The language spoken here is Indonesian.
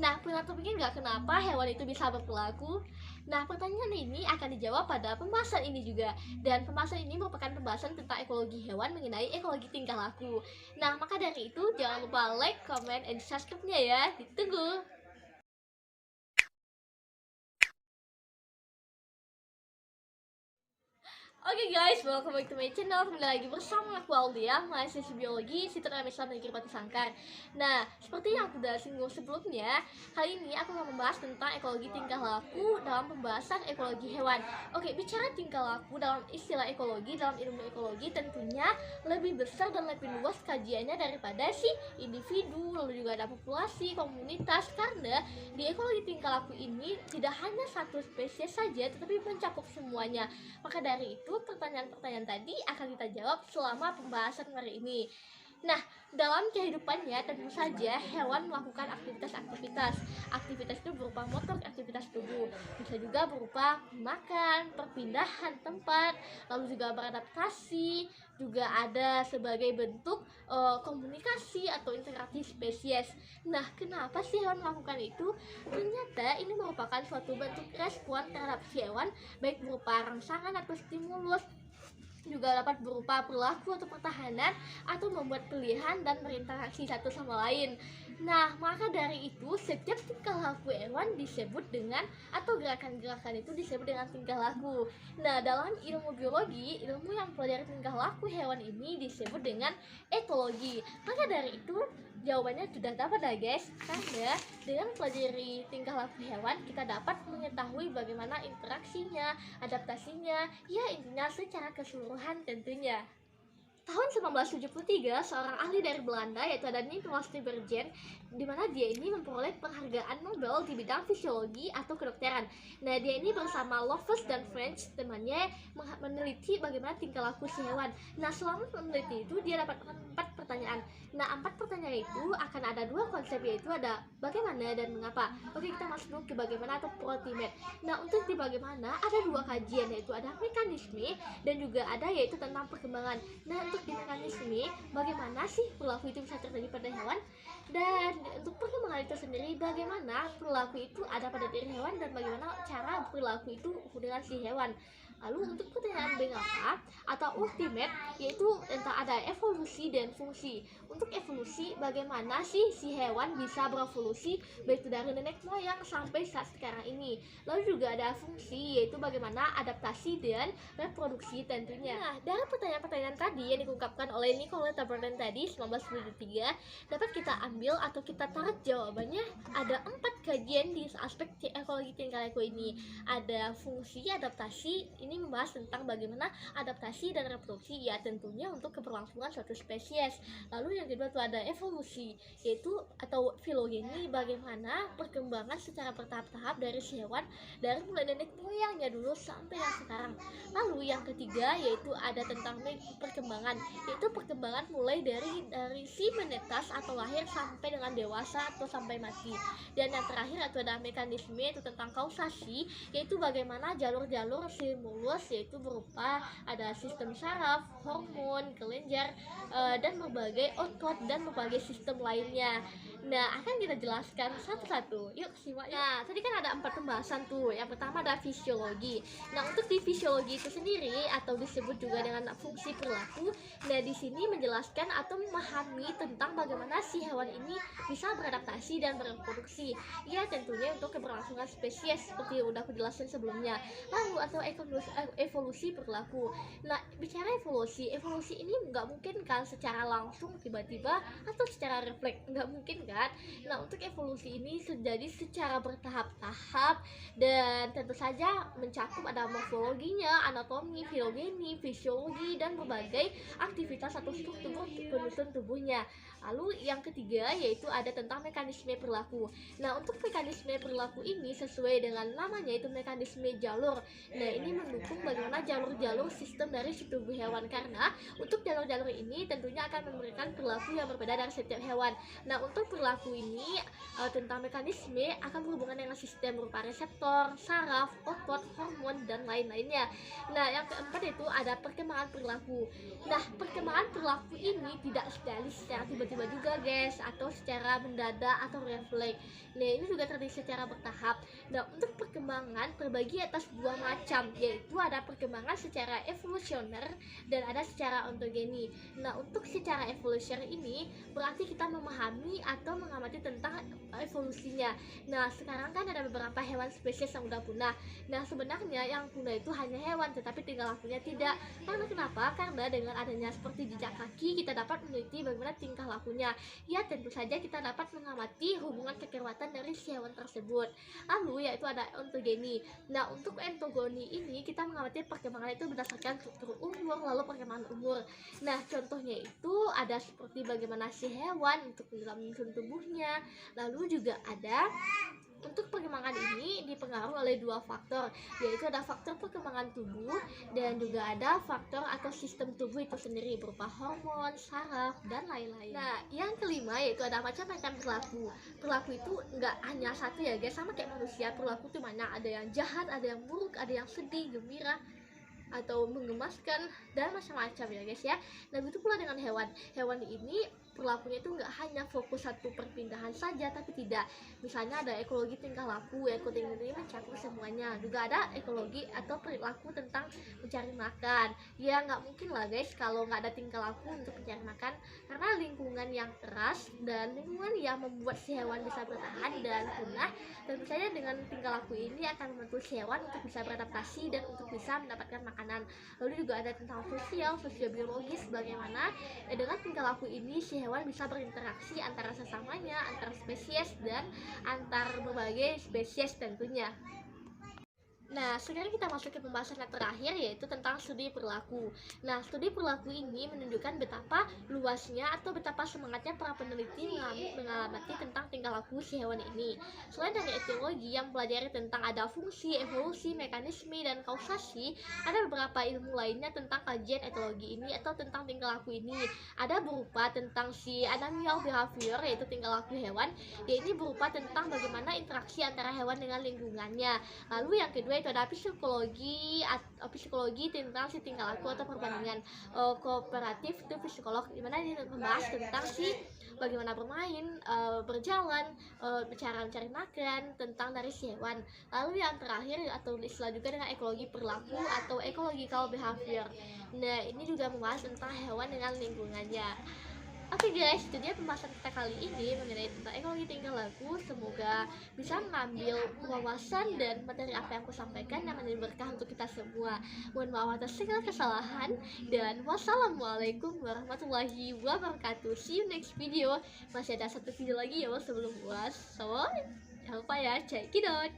Nah, pernah terpikir nggak kenapa hewan itu bisa berperilaku? Nah, pertanyaan ini akan dijawab pada pembahasan ini juga. Dan pembahasan ini merupakan pembahasan tentang ekologi hewan mengenai ekologi tingkah laku. Nah, maka dari itu jangan lupa like, comment, and subscribe-nya ya. Ditunggu. Oke guys, welcome back to my channel. Kembali lagi bersama aku Aldia, mahasiswa biologi Citra Mesa Negeri Batu Sangkar. Nah, seperti yang aku sudah singgung sebelumnya, kali ini aku akan membahas tentang ekologi tingkah laku dalam pembahasan ekologi hewan. Oke, bicara tingkah laku dalam istilah ekologi, dalam ilmu ekologi tentunya lebih besar dan lebih luas kajiannya daripada si individu, lalu juga ada populasi, komunitas. Karena di ekologi tingkah laku ini tidak hanya satu spesies saja, tetapi mencakup semuanya. Maka dari itu pertanyaan-pertanyaan tadi akan kita jawab selama pembahasan hari ini. Nah, dalam kehidupannya tentu saja hewan melakukan aktivitas-aktivitas. Aktivitas itu berupa motor aktivitas tubuh, bisa juga berupa makan, perpindahan tempat, lalu juga beradaptasi, juga ada sebagai bentuk komunikasi atau interaksi spesies. Nah, kenapa sih hewan melakukan itu? Ternyata ini merupakan suatu bentuk respon terhadap si hewan, baik berupa rangsangan atau stimulus, juga dapat berupa perilaku atau pertahanan, atau membuat pilihan dan berinteraksi satu sama lain. Nah, maka dari itu setiap tingkah laku hewan disebut dengan, atau gerakan-gerakan itu disebut dengan tingkah laku. Nah, dalam ilmu biologi, ilmu yang mempelajari tingkah laku hewan ini disebut dengan etologi. Maka dari itu jawabannya sudah dapat lah guys, karena dengan mempelajari tingkah laku hewan kita dapat mengetahui bagaimana interaksinya, adaptasinya, ya intinya secara keseluruhan tentunya. Tahun 1973, seorang ahli dari Belanda yaitu ada Nicolaas de Bergen, di mana dia ini memperoleh penghargaan Nobel di bidang fisiologi atau kedokteran. Nah, dia ini bersama Loves dan French temannya meneliti bagaimana tingkah laku si hewan. Nah, selama meneliti itu dia dapat 4 pertanyaan. Nah, 4 pertanyaan itu akan ada 2 konsep, yaitu ada bagaimana dan mengapa. Oke, kita masuk dulu ke bagaimana atau protimet. Nah, untuk di bagaimana ada 2 kajian, yaitu ada mekanisme dan juga ada yaitu tentang perkembangan. Nah, untuk di mekanisme, bagaimana sih perilaku itu bisa terjadi pada hewan, dan untuk perkembangan itu sendiri, bagaimana perilaku itu ada pada diri hewan dan bagaimana cara perilaku itu dengan si hewan. Lalu untuk pertanyaan mengapa atau ultimate, yaitu tentang ada evolusi dan fungsi. Untuk evolusi, bagaimana sih si hewan bisa berevolusi baik dari nenek moyang sampai saat sekarang ini. Lalu juga ada fungsi, yaitu bagaimana adaptasi dan reproduksi tentunya. Nah, dari pertanyaan-pertanyaan tadi yang diungkapkan oleh Nicolaas de Bergen tadi 1973, dapat kita ambil atau kita tarik jawabannya ada 4 kajian di aspek ekologi tingkah laku ini. Ada fungsi, adaptasi, ini membahas tentang bagaimana adaptasi dan reproduksi, ya tentunya untuk keberlangsungan suatu spesies. Lalu yang kedua itu ada evolusi, yaitu atau filogeni, bagaimana perkembangan secara bertahap-tahap dari si hewan dari mulai nenek moyangnya dulu sampai yang sekarang. Lalu yang ketiga yaitu ada tentang perkembangan, yaitu perkembangan mulai dari si menetas atau lahir sampai dengan dewasa atau sampai mati. Dan yang terakhir itu ada mekanisme, itu tentang kausasi, yaitu bagaimana jalur-jalur stimulus, yaitu berupa ada sistem saraf, hormon, kelenjar, dan berbagai otot dan berbagai sistem lainnya. Nah, akan kita jelaskan satu-satu. Yuk simak. Nah, tadi kan ada 4 pembahasan tuh. Yang pertama ada fisiologi. Nah, untuk di fisiologi itu sendiri atau disebut juga dengan fungsi perilaku, nah di sini menjelaskan atau memahami tentang bagaimana si hewan ini bisa beradaptasi dan bereproduksi. Ya, tentunya untuk keberlangsungan spesies seperti yang udah aku jelaskan sebelumnya. Lalu atau evolusi perilaku. Nah, bicara evolusi ini nggak mungkin kan secara langsung tiba-tiba atau secara refleks, nggak mungkin kan. Nah, untuk evolusi ini terjadi secara bertahap-tahap dan tentu saja mencakup ada morfologinya, anatomi, filogeni, fisiologi, dan berbagai aktivitas atau struktur penyusun tubuhnya. Lalu yang ketiga yaitu ada tentang mekanisme perilaku. Nah, untuk mekanisme perilaku ini sesuai dengan namanya itu mekanisme jalur. Nah, ini mendukung bagaimana jalur-jalur sistem dari si tubuh hewan, karena untuk jalur-jalur ini tentunya akan memberikan perilaku yang berbeda dari setiap hewan. Nah, untuk perilaku ini tentang mekanisme akan berhubungan dengan sistem berupa reseptor, saraf, otot, hormon, dan lain-lainnya. Nah, yang keempat itu ada perkembangan perilaku. Nah, perkembangan perilaku ini tidak terjadi secara tiba-tiba tiba-tiba juga guys, atau secara mendadak atau refleks. Nah, ini juga terjadi secara bertahap. Nah, untuk perkembangan terbagi atas dua macam, yaitu ada perkembangan secara evolusioner dan ada secara ontogeni. Nah, untuk secara evolusioner ini berarti kita memahami atau mengamati tentang evolusinya. Nah, sekarang kan ada beberapa hewan spesies yang udah punah. Nah, sebenarnya yang punah itu hanya hewan, tetapi tingkah lakunya tidak. Karena kenapa? Karena dengan adanya seperti jejak kaki, kita dapat meneliti bagaimana tingkah lakunya. Ya, tentu saja kita dapat mengamati hubungan kekerabatan dari si hewan tersebut. Lalu yaitu ada ontogeni. Nah, untuk ontogeni ini kita mengamati perkembangan itu berdasarkan struktur umur, lalu perkembangan umur. Nah, contohnya itu ada seperti bagaimana si hewan untuk dalam menyusun tubuhnya. Lalu juga ada untuk perkembangan ini dipengaruhi oleh dua faktor, yaitu ada faktor perkembangan tubuh dan juga ada faktor atau sistem tubuh itu sendiri berupa hormon, saraf, dan lain-lain. Nah, yang kelima yaitu ada macam-macam perilaku. Perilaku itu nggak hanya satu ya guys, sama kayak manusia. Perilaku itu banyak, ada yang jahat, ada yang buruk, ada yang sedih, gembira, atau menggemaskan, dan macam-macam ya guys ya. Nah, begitu pula dengan hewan. Hewan ini perilakunya itu nggak hanya fokus satu perpindahan saja, tapi tidak. Misalnya ada ekologi tingkah laku, ekologi ini mencakup semuanya. Juga ada ekologi atau perilaku tentang mencari makan. Ya nggak mungkin lah guys kalau nggak ada tingkah laku untuk mencari makan, karena lingkungan yang keras dan lingkungan yang membuat si hewan bisa bertahan dan punah. Tentu saja dengan tingkah laku ini akan membantu si hewan untuk bisa beradaptasi dan untuk bisa mendapatkan makanan. Lalu juga ada tentang sosial, sosiobiologis, bagaimana dengan tingkah laku ini si hewan bisa berinteraksi antara sesamanya, antar spesies, dan antar berbagai spesies tentunya. Nah, sekarang kita masuk ke pembahasan yang terakhir, yaitu tentang studi perilaku. Nah, studi perilaku ini menunjukkan betapa luasnya atau betapa semangatnya para peneliti mengamati tentang tingkah laku si hewan ini. Selain dari etiologi yang mempelajari tentang ada fungsi, evolusi, mekanisme, dan kausasi, ada beberapa ilmu lainnya tentang kajian etiologi ini atau tentang tingkah laku ini. Ada berupa tentang si anatomical behavior, yaitu tingkah laku hewan. Ini berupa tentang bagaimana interaksi antara hewan dengan lingkungannya. Lalu yang kedua itu ada psikologi tentang si tingkah laku atau perbandingan kooperatif itu psikolog, dimana dia membahas tentang si bagaimana bermain, berjalan, cara mencari makan, tentang dari si hewan. Lalu yang terakhir atau istilah juga dengan ekologi perilaku atau ecological behavior. Nah, ini juga membahas tentang hewan dengan lingkungannya. Oke guys, itu dia pembahasan kita kali ini mengenai tentang ekologi tingkah laku. Semoga bisa mengambil wawasan dan materi apa yang aku sampaikan yang menjadi berkah untuk kita semua. Mohon maaf atas segala kesalahan, dan wassalamualaikum warahmatullahi wabarakatuh. See you next video. Masih ada satu video lagi ya sebelum puas. So, jangan lupa ya, check it out.